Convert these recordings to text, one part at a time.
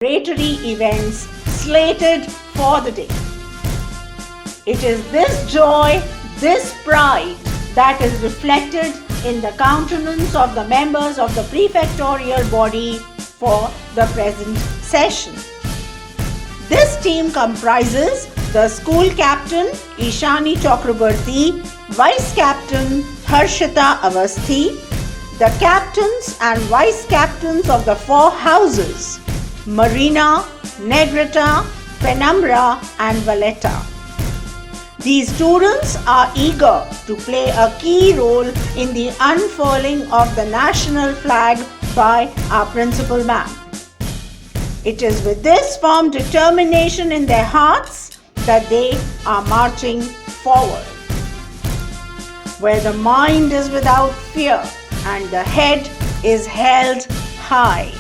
celebratory events slated for the day. It is this joy, this pride that is reflected in the countenance of the members of the prefectorial body for the present session. This team comprises the school captain Ishani Chakrabarti, vice captain Harshita Avasthi, the captains and vice captains of the four houses Marina, Negrita, Penumbra and Valletta. These students are eager to play a key role in the unfurling of the national flag by our principal ma'am. It is with this firm determination in their hearts that they are marching forward. Where the mind is without fear and the head is held high.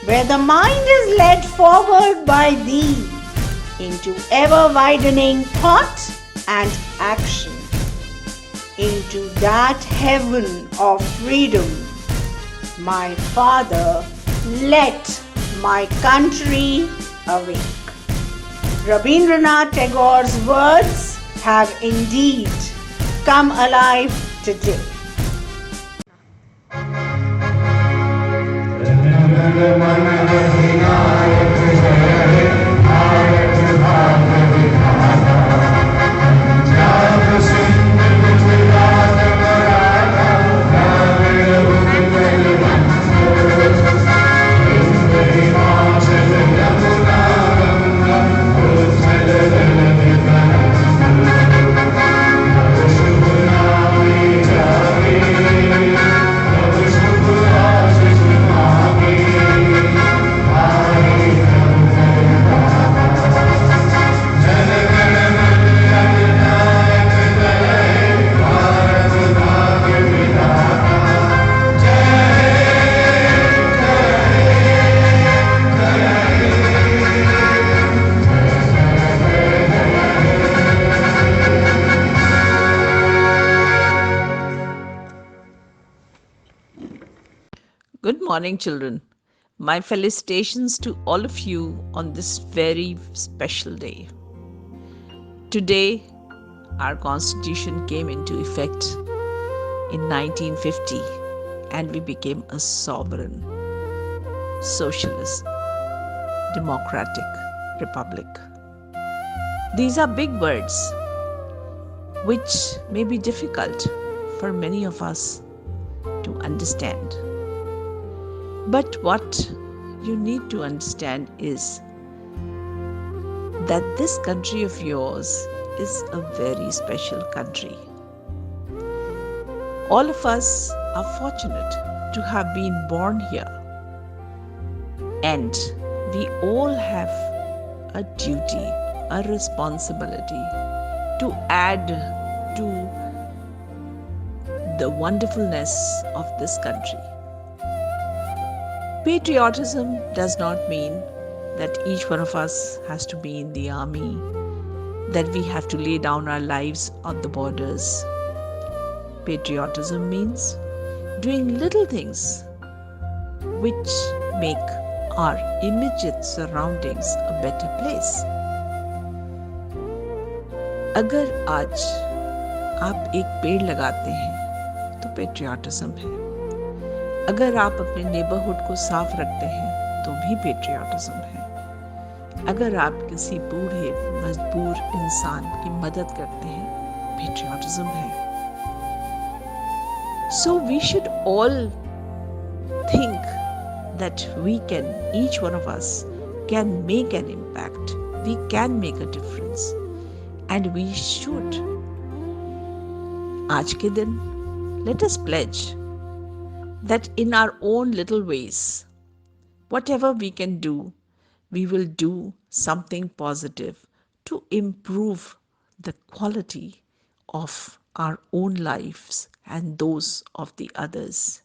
Where the mind is led forward by thee into ever-widening thought and action, into that heaven of freedom. My Father, let my country awake. Rabindranath Tagore's words have indeed come alive today. Good morning, children. My felicitations to all of you on this very special day. Today, our Constitution came into effect in 1950 and we became a sovereign, socialist, democratic republic. These are big words which may be difficult for many of us to understand. But what you need to understand is that this country of yours is a very special country. All of us are fortunate to have been born here, and we all have a duty, a responsibility to add to the wonderfulness of this country. Patriotism does not mean that each one of us has to be in the army, that we have to lay down our lives on the borders. Patriotism means doing little things which make our immediate surroundings a better place. अगर आज आप एक पेड़ लगाते हैं तो patriotism है। अगर आप अपने नेबरहुड को साफ रखते हैं तो भी पेट्रियाटिज्म है। अगर आप किसी बूढ़े मजबूर इंसान की मदद करते हैं, पेट्रियाटिज्म है। So we should all think that we can, each one of us can make an impact. We can make a difference. And we should. आज के दिन, let us pledge that in our own little ways, whatever we can do, we will do something positive to improve the quality of our own lives and those of the others.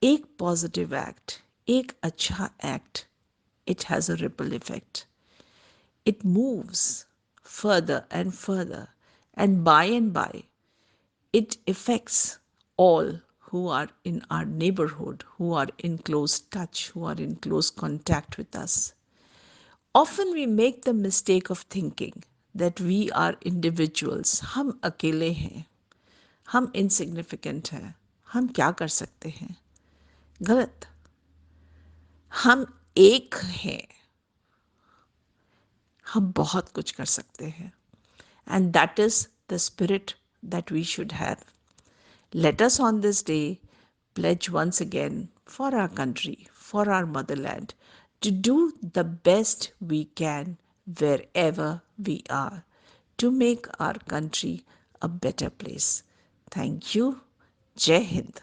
एक positive act, एक अच्छा act, it has a ripple effect. It moves further and further, and by, it affects all who are in our neighborhood, who are in close touch, who are in close contact with us. Often we make the mistake of thinking that we are individuals, हम अकेले हैं, हम insignificant हैं, हम क्या कर सकते हैं? गलत. हम एक हैं, हम बहुत कुछ कर सकते हैं. And that is the spirit that we should have. Let us on this day pledge once again for our country, for our motherland, to do the best we can wherever we are to make our country a better place. Thank you. Jai Hind.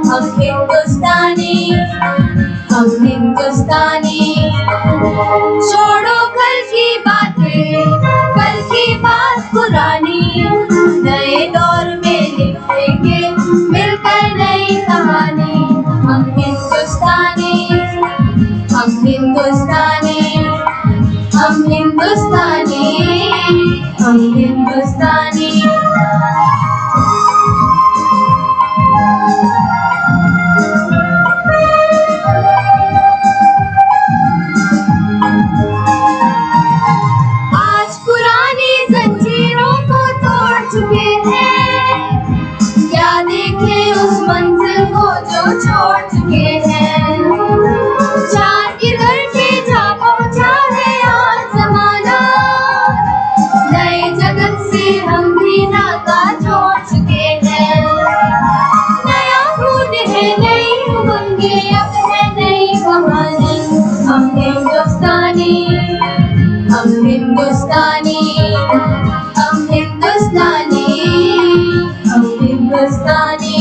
हम हिंदुस्तानी, हम हिंदुस्तानी। छोड़ो कल की बातें, कल की बात पुरानी, नए दौर में लिखेंगे मिलकर नई कहानी। हम हिंदुस्तानी, हम हिंदुस्तानी, हम हिंदुस्तानी, हम हिंदुस्तानी। आज पुरानी जंजीरों को तोड़ चुके हैं, क्या देखे उस मंजिल को जो छोड़ चुके हैं। चार किधर के जा पहुंचा है आज जमाना, नए जगत से हम भी नाता जोड़ चुके हैं। नया खून है, नई उमंगे, अब है नई कहानी। हम हिंदुस्तानी, हम हिंदुस्तानी, हम हिंदुस्तानी, हम हिंदुस्तानी।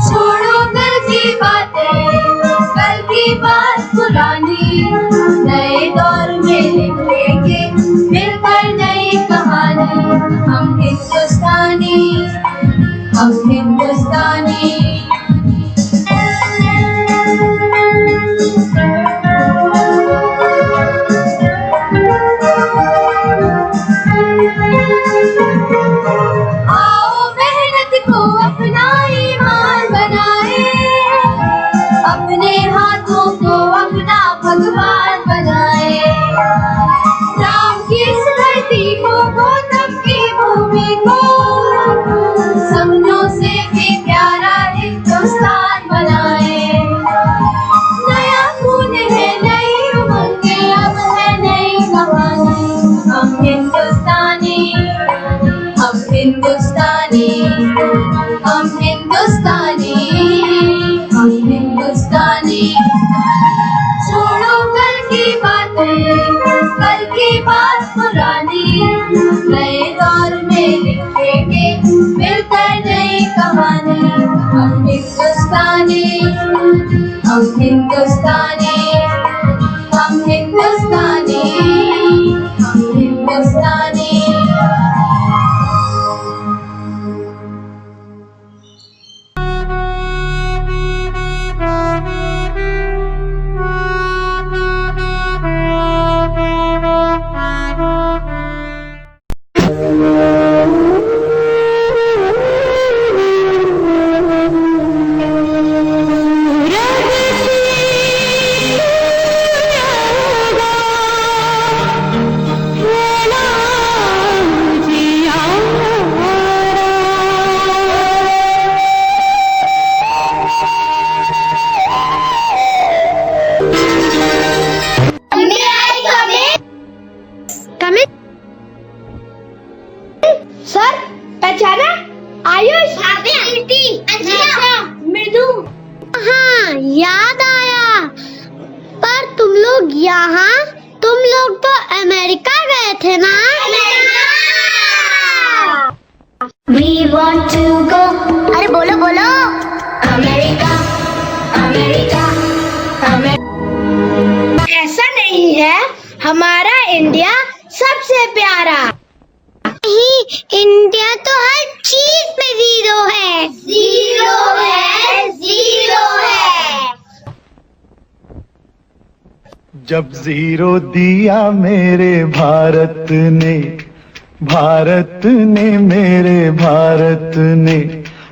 छोड़ो कल की बातें, कल की बात पुरानी, नए दौर में लिखेंगे मिलकर नई कहानी। हम हिंदुस्तानी, हम हिंदुस्तानी। आओ मेहनत को अपना ईमान बनाए, अपने हाथों को अपना भगवान बनाए। राम की इस धरती को, गौतम की भूमि को, सपनों से भी प्यारा हिंदुस्तान बनाए। नया खून है, नई उमंगे, अब है नई कहानी। हम हिंदुस्तानी, हम हिंदुस्तानी, हम हिंदुस्तानी, हम हिंदुस्तानी। छोड़ो कल की बातें, कल की बात पुरानी, नए दौर में लिखेंगे मिलकर नई कहानी। हम हिंदुस्तानी, हम हिंदुस्तानी, हम हिंदुस्तानी, हम हिंदुस्तानी। सर पहचाना? आयुष, मृदु। हाँ याद आया, पर तुम लोग तो अमेरिका गए थे ना? We want to go. अरे बोलो बोलो। America, America, America. ऐसा नहीं है, हमारा इंडिया सबसे प्यारा। नहीं, इंडिया तो हर चीज में जीरो है। जीरो है, जीरो है। जब जीरो दिया मेरे भारत ने, भारत ने मेरे भारत ने,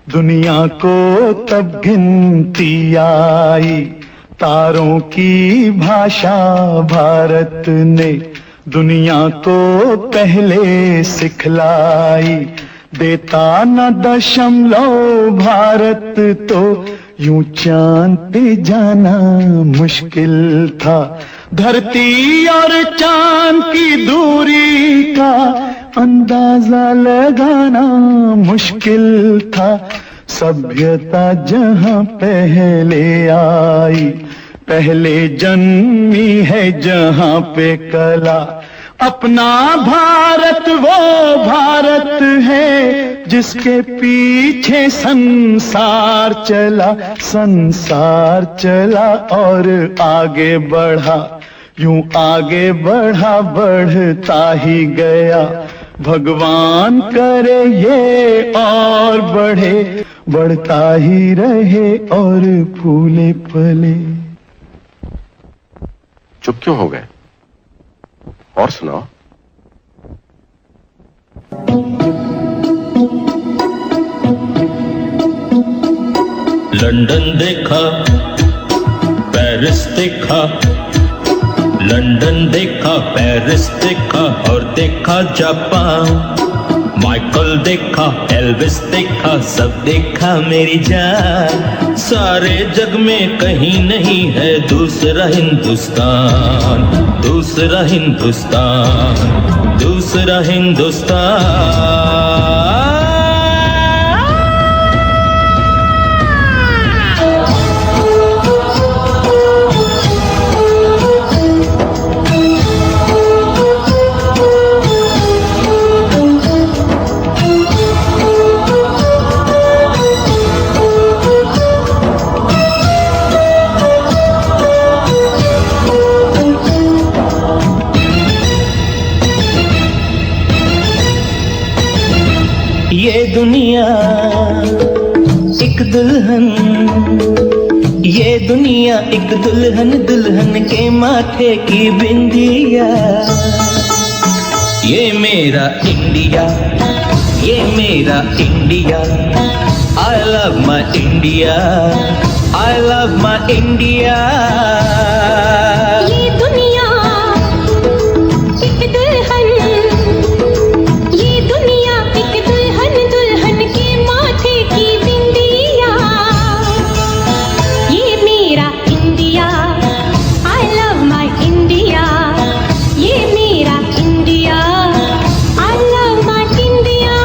दुनिया को तब गिनती आई। तारों की भाषा भारत ने दुनिया को पहले सिखलाई। देता न दशमलव भारत तो यूं चांद पे जाना मुश्किल था। धरती और चांद की दूरी का अंदाजा लगाना मुश्किल था। सभ्यता जहां पहले आई, पहले जन्मी है जहां पे कला, अपना भारत वो भारत है जिसके पीछे संसार चला और आगे बढ़ा, यूं आगे बढ़ा बढ़ता ही गया। भगवान करे ये और बढ़े, बढ़ता ही रहे और फूले फले। चुप क्यों हो गए? और सुनाओ। लंदन देखा, पेरिस देखा, लंदन देखा, पेरिस देखा और देखा जापान। माइकल देखा, एल्विस देखा, सब देखा मेरी जान। सारे जग में कहीं नहीं है दूसरा हिंदुस्तान, दूसरा हिंदुस्तान, दूसरा हिंदुस्तान। ये दुनिया एक दुल्हन, ये दुनिया एक दुल्हन, दुल्हन के माथे की बिंदिया। ये मेरा इंडिया, ये मेरा India. I love my India, I love my India। ये दुनिया एक दुल्हन, ये दुनिया एक दुल्हन, दुल्हन के माथे की बिंदिया। ये मेरा India, I love my India। ये मेरा India, I love my India।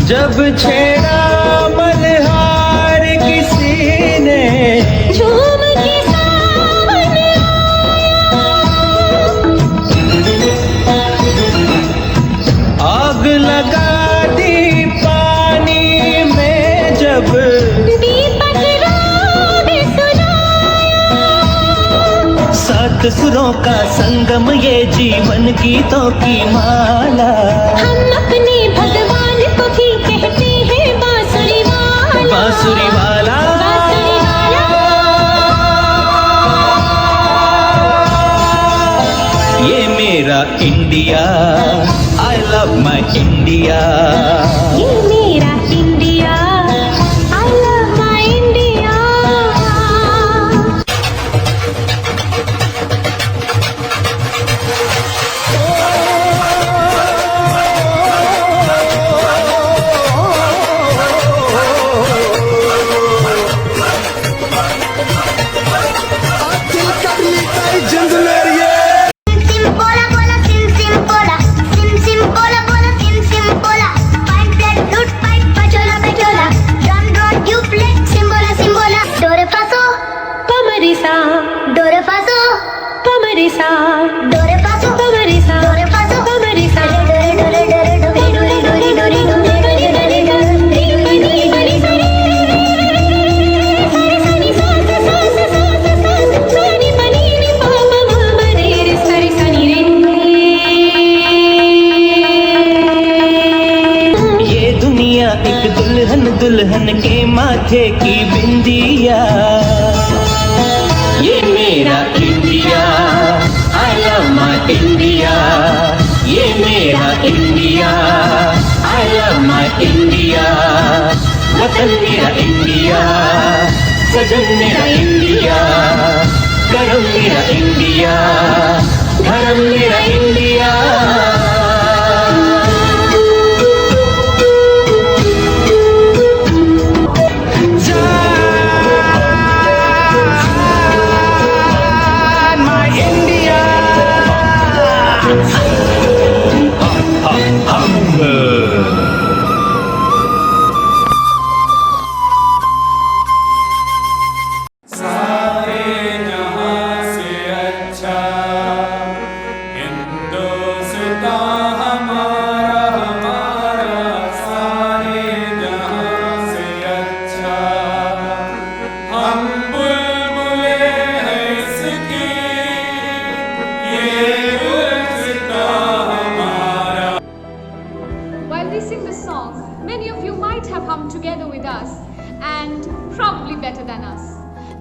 जब छेड़ा मल्हार किसी ने, झूम के सामने आग लगा दी पानी में जब, दीपक राग सुनाया। सात सुरों का संगम ये जीवन गीतों की माला। हम अपने भगवान को भी कहते हैं बांसुरी वाला, बांसुरी वाला। बांसुरी वाला। ये मेरा India, I love my India। ये मेरा India, I love my India। Sim pola pola sim sim pola sim sim pola pipe plate flute pipe pachola pachola drum drum tube plate simbola do re fa so पमरिसा, do re fa so पमरिसा, do re fa so पमरिसा, do re fa so पमरिसा। do re do ये दुनिया एक दुल्हन, दुल्हन के माथे की बिंदिया। ये मेरा India, I love my India। ये मेरा India, I love my India। वतन मेरा इंडिया, सजन मेरा इंडिया, करम मेरा इंडिया, धर्म मेरा India.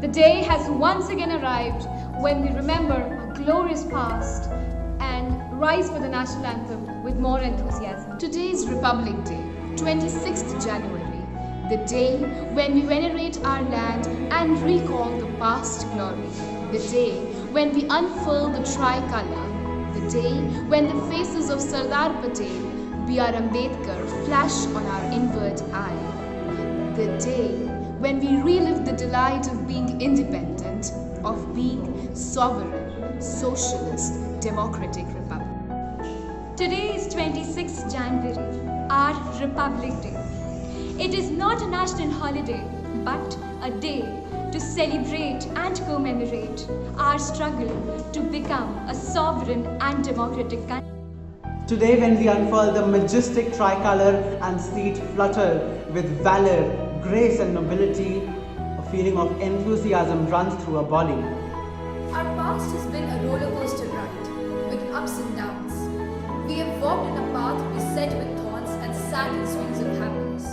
The day has once again arrived when we remember our glorious past and rise for the national anthem with more enthusiasm. Today is Republic Day, 26th January, the day when we venerate our land and recall the past glory, the day when we unfurl the tricolour, the day when the faces of Sardar Patel, B.R. Ambedkar flash on our inward eye, the day when we relive the delight of being independent, of being sovereign, socialist, democratic republic. Today is 26th January, our Republic Day. It is not a national holiday, but a day to celebrate and commemorate our struggle to become a sovereign and democratic country. Today when we unfurl the majestic tricolour and see it flutter with valor, grace and nobility, a feeling of enthusiasm runs through our body. Our past has been a roller coaster ride with ups and downs. We have walked in a path beset with thorns and sat in swings of happiness.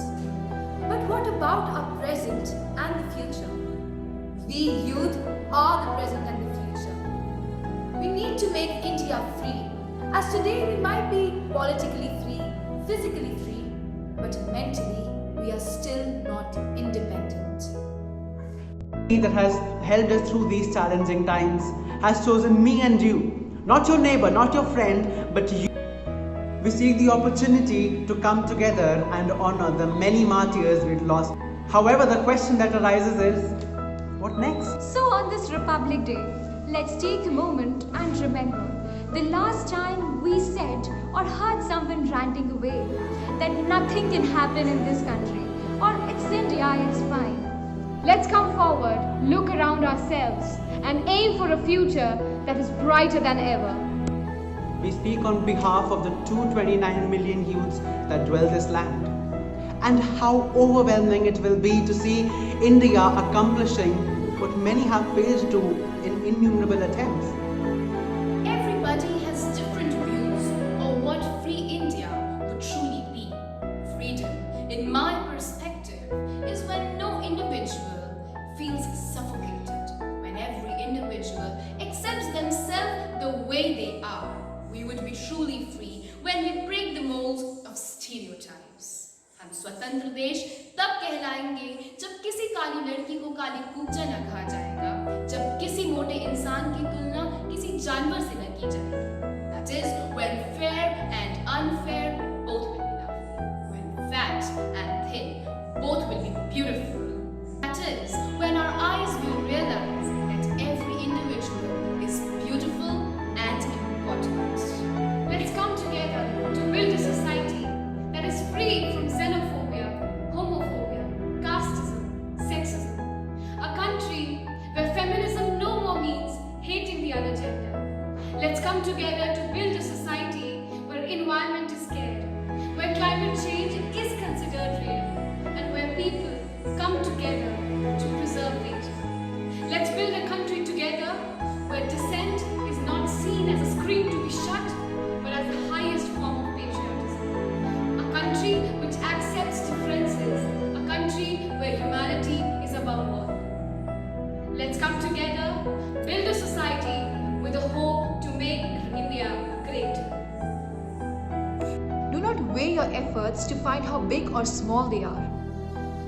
But what about our present and the future? We youth are the present and the future. We need to make India free. As today we might be politically free, physically free, but mentally we are still not independent. That has helped us through these challenging times has chosen me and you, not your neighbor, not your friend, but you. We seek the opportunity to come together and honor the many martyrs we've lost. However, the question that arises is, what next? So on this Republic Day, let's take a moment and remember the last time we said or heard someone ranting away that nothing can happen in this country or it's India, it's fine. Let's come forward, look around ourselves and aim for a future that is brighter than ever. We speak on behalf of the 229 million youths that dwell this land, and how overwhelming it will be to see India accomplishing what many have failed to do in innumerable attempts. Everybody has different views of what free India would truly be. Freedom, in my perspective, is when no individual feels suffocated, when every individual accepts themselves the way they are. We would be truly free when we break the molds of stereotypes. हम स्वतंत्र देश तब कहलाएंगे जब किसी काली लड़की को काली कूचा न कहा जाएगा, जब किसी मोटे इंसान की तुलना किसी जानवर से न की जाएगी. That is, when fair and unfair both will be lovely, when fat and thin both will be beautiful. That is, when our eyes will realize that every individual is beautiful and important. Let's come together to build a society that is free from xenophobia, homophobia, casteism, sexism. A country where feminism no more means hating the other gender. Let's come together to build a society where environment is cared, where climate change is considered real, and where people come together to preserve nature. Let's build a country together where dissent is not seen as a scream to be shut, but as the highest form of patriotism. A country which accepts differences, a country where humanity is above all. Let's come together, build a society with a hope to make India great. Do not weigh your efforts to find how big or small they are.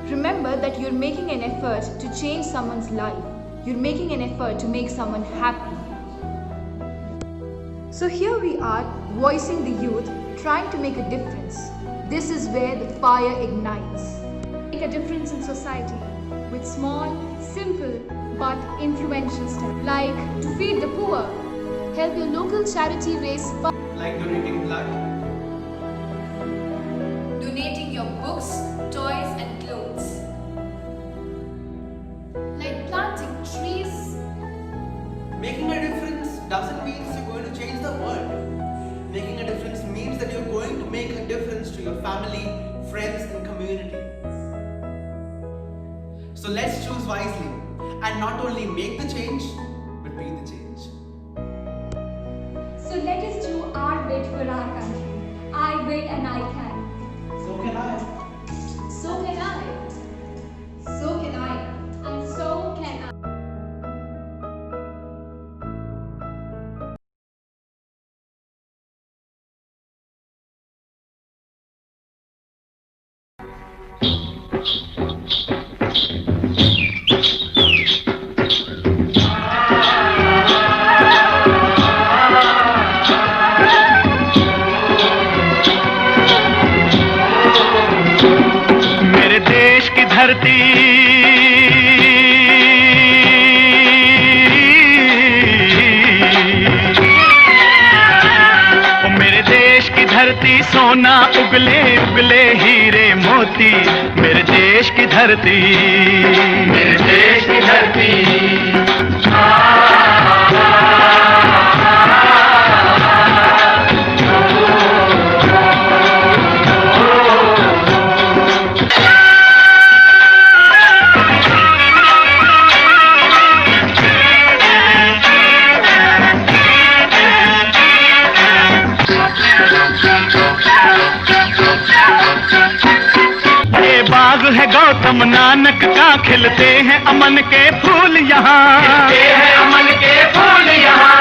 Remember that you're making an effort to change someone's life. You're making an effort to make someone happy. So here we are, voicing the youth, trying to make a difference. This is where the fire ignites. Make a difference in society with small, simple, but influential steps, like to feed the poor, help your local charity raise funds, Like donating blood, Donating your books, toys and clothes. Like planting trees. making a difference doesn't mean you're going to change the world. Making a difference means that you're going to make a difference to your family, friends and community. So let's choose wisely and not only make the change, but be the change. So let us do our bit for our country. I will and I can. So can I. So can I. So can I. And so can I. मेरे देश की धरती धरती सोना उगले उगले हीरे मोती, मेरे देश की धरती, मेरे देश की धरती। गौतम नानक का खिलते हैं अमन के फूल यहाँ, खिलते हैं अमन के फूल यहाँ।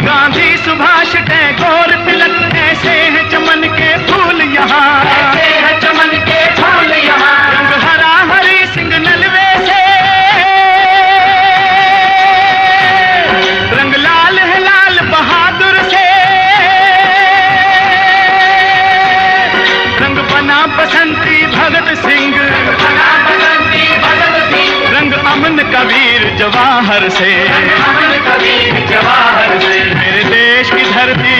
गांधी सुभाष टैगोर तिलक, ऐसे हैं चमन के फूल यहाँ, ऐसे हैं चमन के फूल यहाँ। रंग हरा हरी सिंह नलवे से, रंग लाल है लाल बहादुर से, बसंती भगत सिंह, रंग अमन कबीर जवाहर से, मेरे देश की धरती,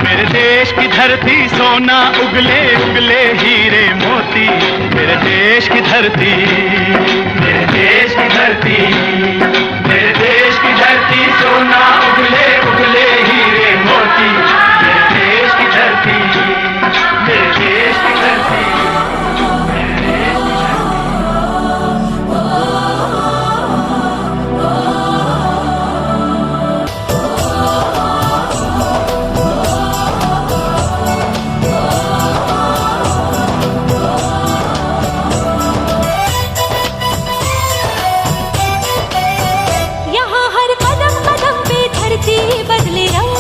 मेरे देश की धरती सोना उगले उगले हीरे मोती, मेरे देश की धरती, मेरे देश की धरती, मेरे देश की धरती सोना उगले उगले हीरे मोती, मेरे देश की धरती, मेरे देश की धरती। बदले रंग,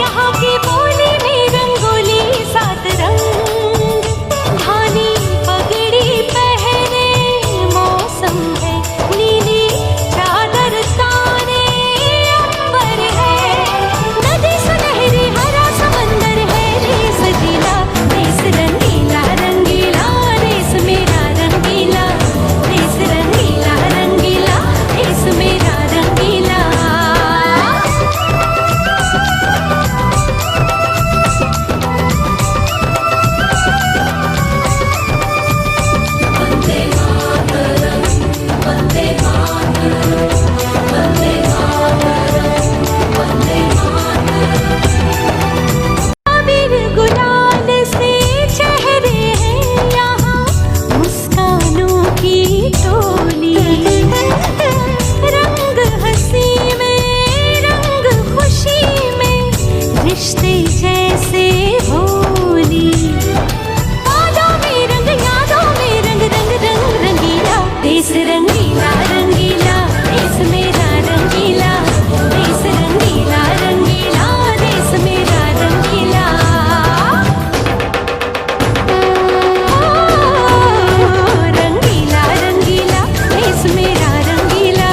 यहाँ की बोली में रंगोली सात रंग, धानी पगड़ी पहने मौसम है, नीली चादर ताने अंबर है, नदी सुनहरी हरा समंदर है, रेस जिला रेस रंगीला रंगीला, रेस मेरा रंगीला, रेस रंगीला रंगीला, रेस मेरा रंगीला। गुलाल से चेहरे हैं यहाँ, मुस्कानों की टोली, रंग हंसी में रंग खुशी में, रिश्ते जैसे होली, यादों में रंग रंग रंग रंगीला, देश रंगीला रंगीला, देश मेरा रंगीला, देश रंगीला रंगीला, देश मेरा रंगीला। रंगीला रंगीला, देश मेरा रंगीला,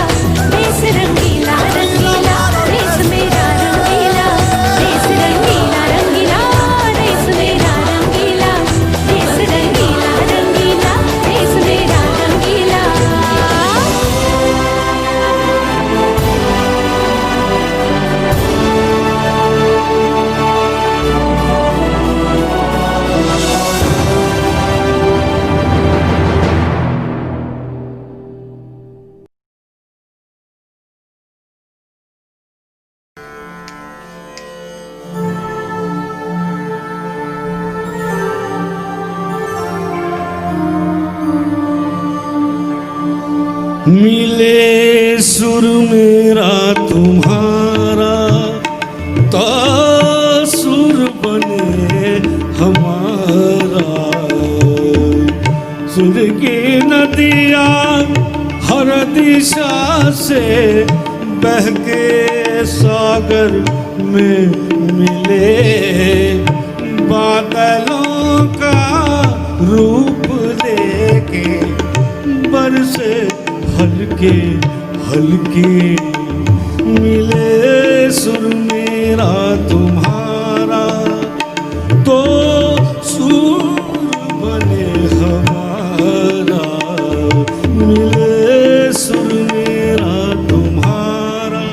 देश रंगीला रंगीला, देश मेरा रंगीला, देश रंगीला रंगीला, देश मेरा रंगीला, देश रंगीला रंगीला, देश मेरा रंगीला। मिले सुर मेरा तुम्हारा, तो सुर बने हमारा, सुर की नदियाँ हर उड़ीसा से बहके सागर में मिले, बादलों का रूप लेके बरसे हल्के हल्के, मिले सुर मेरा तुम्हारा तो सुर बने हमारा, मिले सुर मेरा तुम्हारा।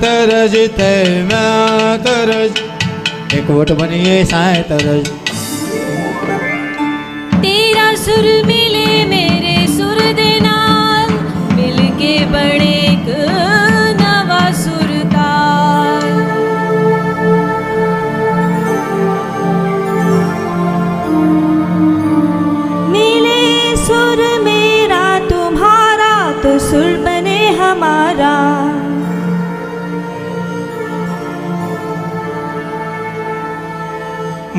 तरज तैमा तरज, एक वोट बनिए साए तरज। तेरा सुर मिले मेरे सुर दे नाल, मिल के बने एक नवा सुरताल। मिले सुर मेरा तुम्हारा तो सुर बने हमारा।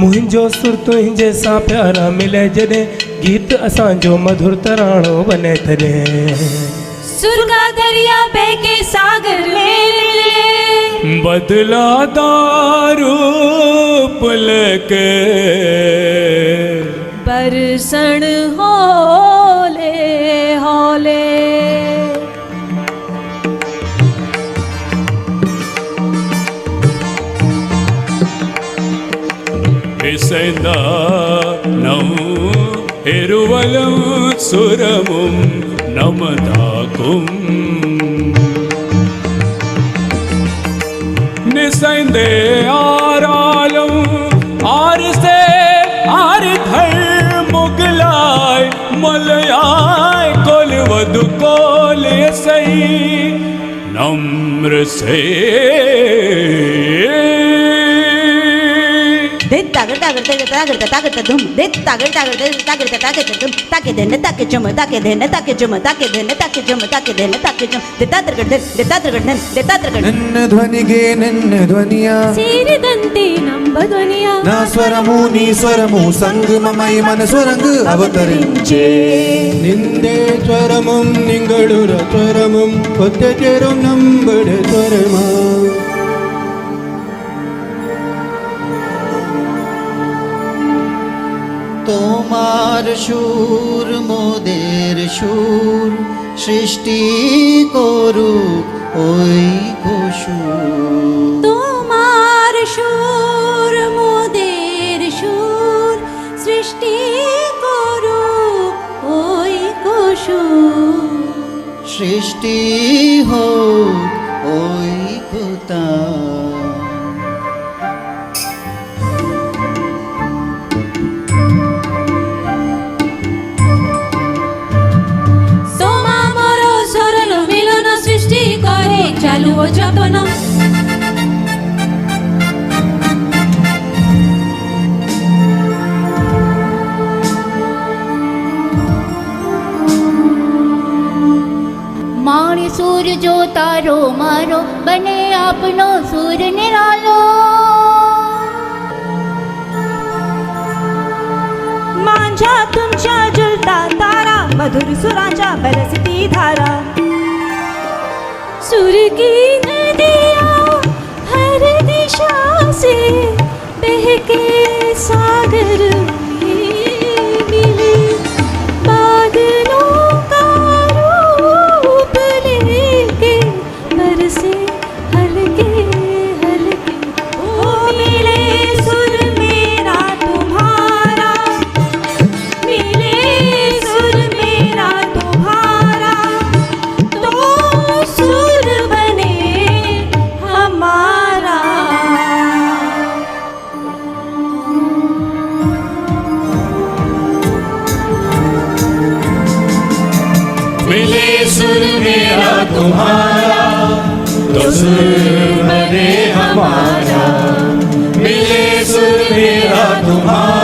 मुंहिंजो सुर तुंहिंजे सां प्यारा मिले जॾहिं, गीत असांजो मधुर तराणो बने तॾहिं। सुर का दरिया बह के सागर में मिले, बदला दारू पुलके बरसण होले होले। ఇసైందా నము ఎరువలం సురముం నమదాకుం, నిసైందే ఆరాలం ఆరిసే ఆరిధర్ ముగలాయ్ మలయాయ్ కొలవదు కోలే సై నమ్ర సే। तागर तागर तागर तागर तागर धुम दे तागर तागर तागर तागर धुम ताके देने ताके चम ताके देने ताके चम ताके देने ताके चम ताके देने ताके चम देता तरगड़ देता तरगड़ देता तरगड़। नन्न ध्वनिगे नन्न ध्वनिया ಸೇರಿದಂತೆ ನಂಬ ಧ್ವನಿಯ నా స్వరము నీ స్వరము సంగమమై మన స్వరంగు అవతరించే, నిందే స్వరముం నింగళుర స్వరముం కొత్త చేరం నంబడు స్వరమా। তোমার সুর মোদের সুর, সৃষ্টি করুক ওই সুর। তোমার সুর মোদের সুর, সৃষ্টি করুক ওই সুর। সৃষ্টি হোক ওই কোতা। চালু ও যতন માણી સૂર જો તારો મારો બને આપનો સૂર નિરાલો। माझ्या तुमच्या जुलता तारा, मधुर सुराच्या बरसती धारा। सुर की नदियाँ हर दिशा से बहके सागर में मिले, बादलों का रूप लेके बरसे हल्के हल्के। ओ मिले सुर मेरा तुम्हारा, मिले सुर मेरा तुम्हारा तो सुर बने हमारा। मिले सुर मेरा तुम्हारा तो सुर बने हमारा, मिले सुर मेरा तुम्हारा